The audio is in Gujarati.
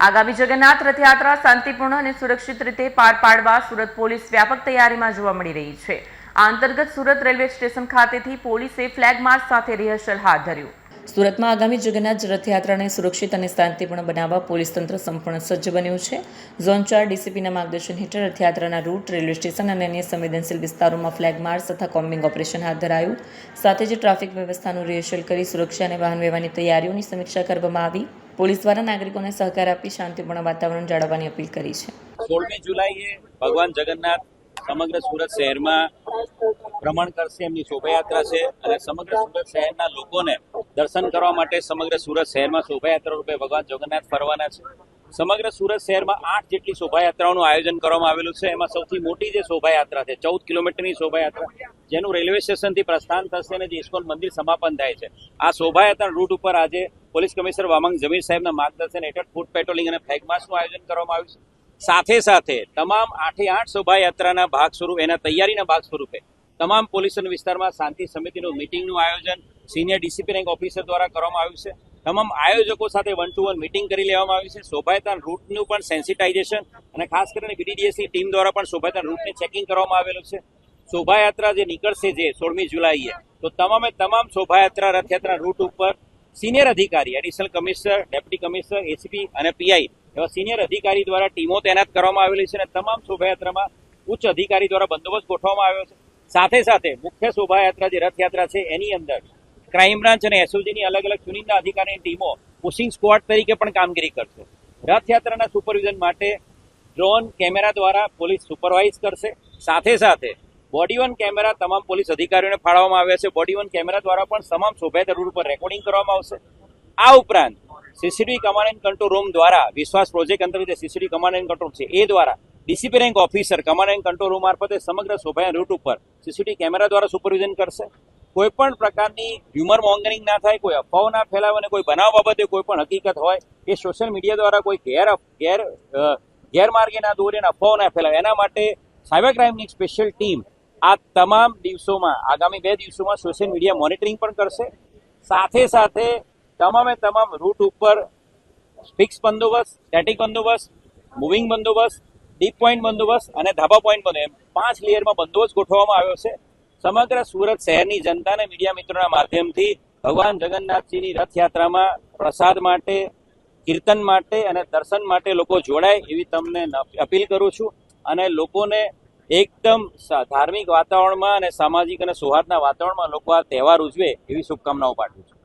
આગામી જગન્નાથ રથયાત્રા શાંતિપૂર્ણ અને સુરક્ષિત રીતે પાર પાડવા સુરત પોલીસ વ્યાપક તૈયારીમાં જોવા મળી રહી છે। આ અંતર્ગત સુરત રેલવે સ્ટેશન ખાતેથી પોલીસે ફ્લેગ માર્ચ સાથે રિહર્સલ હાથ ધર્યું। સુરતમાં આગામી જગન્નાથ રથયાત્રાને સુરક્ષિત અને શાંતિપૂર્ણ બનાવવા પોલીસ તંત્ર સંપૂર્ણ સજ્જ બન્યું છે। ઝોન 4 ડીસીપીના માર્ગદર્શન હેઠળ રથયાત્રાના રૂટ, રેલવે સ્ટેશન અને અન્ય સંવેદનશીલ વિસ્તારોમાં ફ્લેગ માર્ચ તથા કોમ્બિંગ ઓપરેશન હાથ ધરાયું। સાથે જ ટ્રાફિક વ્યવસ્થાનું રિહર્સલ કરી સુરક્ષા અને વાહન વ્યવહારની તૈયારીઓની સમીક્ષા કરવામાં આવી। પોલીસ દ્વારા નાગરિકોને સહકાર આપી શાંતિપૂર્ણ વાતાવરણ જાળવવાની અપીલ કરી છે। 16મી જુલાઈએ ભગવાન જગન્નાથ સમગ્ર સુરત શહેરમાં ભ્રમણ કરશે, એમની શોભાયાત્રા છે અને સમગ્ર સુરત શહેરના લોકોને દર્શન કરવા માટે સમગ્ર સુરત શહેરમાં શોભાયાત્રા રૂપે ભગવાન જગન્નાથ ફરવાના છે। સમગ્ર સુરત શહેરમાં 8 જેટલી શોભાયાત્રાઓનું આયોજન કરવામાં આવેલું છે। એમાં સૌથી મોટી જે શોભાયાત્રા છે 14 કિલોમીટરની શોભાયાત્રા, જેનું રેલવે સ્ટેશનથી પ્રસ્થાન થશે અને જે ઇસ્કોન મંદિર સમાપન થાય છે। આ શોભાયાત્રા રૂટ ઉપર આજે પોલીસ કમિશનર વામાંગ જમીર સાહેબના માર્ગદર્શન હેઠળ ફૂટ પેટ્રોલિંગ અને ફ્લેગ માર્ચનું આયોજન કરવામાં આવ્યું છે। સાથે સાથે તમામ 8 શોભાયાત્રાના ભાગ સ્વરૂપે, એના તૈયારીના ભાગ સ્વરૂપે તમામ પોલીસ વિસ્તારમાં શાંતિ સમિતિનું મિટિંગનું આયોજન સિનિયર ડીસીપી રેન્ક ઓફિસર દ્વારા કરવામાં આવ્યું છે। તમામ આયોજકો સાથે 1-to-1 મિટિંગ કરી લેવામાં આવી છે। શોભાયાત્રા રૂટનું પણ સેન્સિટાઇઝેશન અને ખાસ કરીને બીડીડીએસની ટીમ દ્વારા પણ શોભાયાત્રા રૂટને ચેકિંગ કરવામાં આવેલું છે। શોભાયાત્રા જે નીકળશે જે 16મી જુલાઈએ, તો તમામ શોભાયાત્રા રથયાત્રા રૂટ ઉપર સિનિયર અધિકારી, additional commissioner, deputy commissioner, ACP અને પીઆઈ એવા સિનિયર અધિકારી દ્વારા ટીમો તૈનાત કરવામાં આવેલી છે અને તમામ શોભાયાત્રામાં ઉચ્ચ અધિકારી દ્વારા બંદોબસ્ત ગોઠવવામાં આવ્યો છે। સાથે સાથે મુખ્ય શોભાયાત્રા જે રથયાત્રા છે એની અંદર ક્રાઇમ બ્રાન્ચ અને એસઓજીની અલગ અલગ ચુનિંદા અધિકારીની ટીમો પુશિંગ સ્ક્વોડ તરીકે પણ કામગીરી કરશે। રથયાત્રાના સુપરવિઝન માટે ડ્રોન કેમેરા દ્વારા પોલીસ સુપરવાઇઝ કરશે। સાથે સાથે બોડી વન કેમેરા તમામ પોલીસ અધિકારીઓને ફાળવવામાં આવ્યા છે। બોડી વન કેમેરા દ્વારા પણ તમામ શોભાયાત્રા રૂટ પર રેકોર્ડિંગ કરવામાં આવશે। આ ઉપરાંત CCTV command and control room દ્વારા વિશ્વાસ પ્રોજેક્ટ અંતર્ગત સીસીટીવી કમાન્ડ એન્ડ કંટ્રોલ છે એ દ્વારા DCP rank officer command and control room મારફતે સમગ્ર શોભાયાત્રા રૂટ ઉપર સીસીટીવી કેમેરા દ્વારા સુપરવિઝન કરશે। કોઈ પણ પ્રકારની હ્યુમર મોંગરિંગ ના થાય, કોઈ અફવાઓ ના ફેલાવે અને કોઈ બનાવ બાબતે કોઈ પણ હકીકત હોય એ સોશિયલ મીડિયા દ્વારા કોઈ ગેરમાર્ગે ના દોરે અને અફવાઓ ના ફેલાવે, એના માટે સાયબર ક્રાઇમની સ્પેશિયલ ટીમ આ તમામ દિવસોમાં, આગામી 2 દિવસોમાં સોશિયલ મીડિયા મોનિટરિંગ પણ કરશે। સાથે સાથે તમામ રૂટ ઉપર ફિક્સ બંદોબસ્ત, સ્ટેટિક બંદોબસ્ત, મૂવિંગ બંદોબસ્ત, ડીપ પોઈન્ટ બંદોબસ્ત અને ધાબા પોઈન્ટ બંદોબસ્ત, 5 લેયરમાં બંદોબસ્ત ગોઠવવામાં આવ્યો છે। સમગ્ર સુરત શહેરની જનતા અને મીડિયા મિત્રોના માધ્યમથી ભગવાન જગન્નાથજીની રથયાત્રામાં પ્રસાદ માટે, કીર્તન માટે અને દર્શન માટે લોકો જોડાય એવી તમને અપીલ કરું છું અને લોકોને એકદમ ધાર્મિક વાતાવરણમાં અને સામાજિક અને સૌહાર્દના વાતાવરણમાં લોકો આ તહેવાર ઉજવે એવી શુભકામનાઓ પાઠવું છું।